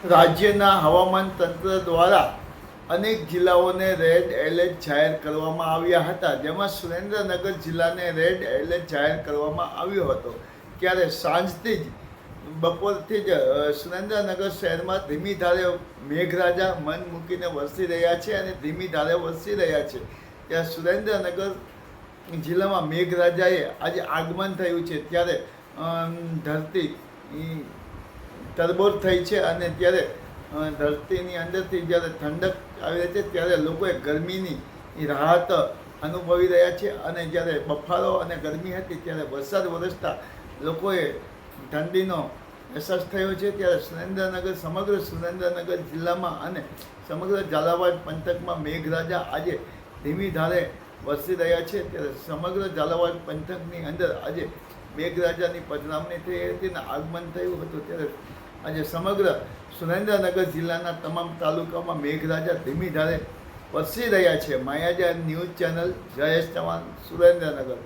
રાજ્યના હવામાન તંત્ર દ્વારા અનેક જિલ્લાઓને રેડ એલર્ટ જાહેર કરવામાં આવ્યા હતા, જેમાં સુરેન્દ્રનગર જિલ્લાને રેડ એલર્ટ જાહેર કરવામાં આવ્યો હતો. ત્યારે સાંજથી જ બપોરથી જ સુરેન્દ્રનગર શહેરમાં ધીમી ધારે મેઘરાજા મન મૂકીને વરસી રહ્યા છે અને ધીમી ધારે વરસી રહ્યા છે. ત્યાં સુરેન્દ્રનગર જિલ્લામાં મેઘરાજાએ આજે આગમન થયું છે. ત્યારે ધરતી તરબોળ થઈ છે અને ત્યારે ધરતીની અંદરથી જ્યારે ઠંડક આવી રહી છે ત્યારે લોકોએ ગરમીની રાહત અનુભવી રહ્યા છે. અને જ્યારે બફારો અને ગરમી હતી ત્યારે વરસાદ વરસતા લોકોએ ઠંડીનો અહેસાસ થયો છે. ત્યારે સુરેન્દ્રનગર સમગ્ર સુરેન્દ્રનગર જિલ્લામાં અને સમગ્ર ઝાલાવાડ પંથકમાં મેઘરાજા આજે ધીમી ધારે વરસી રહ્યા છે. ત્યારે સમગ્ર ઝાલાવાડ પંથકની અંદર આજે મેઘરાજાની પધરામણી થઈ હતી અને આગમન થયું હતું. ત્યારે આજે સમગ્ર સુરેન્દ્રનગર જિલ્લાના તમામ તાલુકામાં મેઘરાજા ધીમી ધારે વરસી રહ્યા છે. માયાજાર ન્યૂઝ ચેનલ, જયેશ ચૌહાણ, સુરેન્દ્રનગર.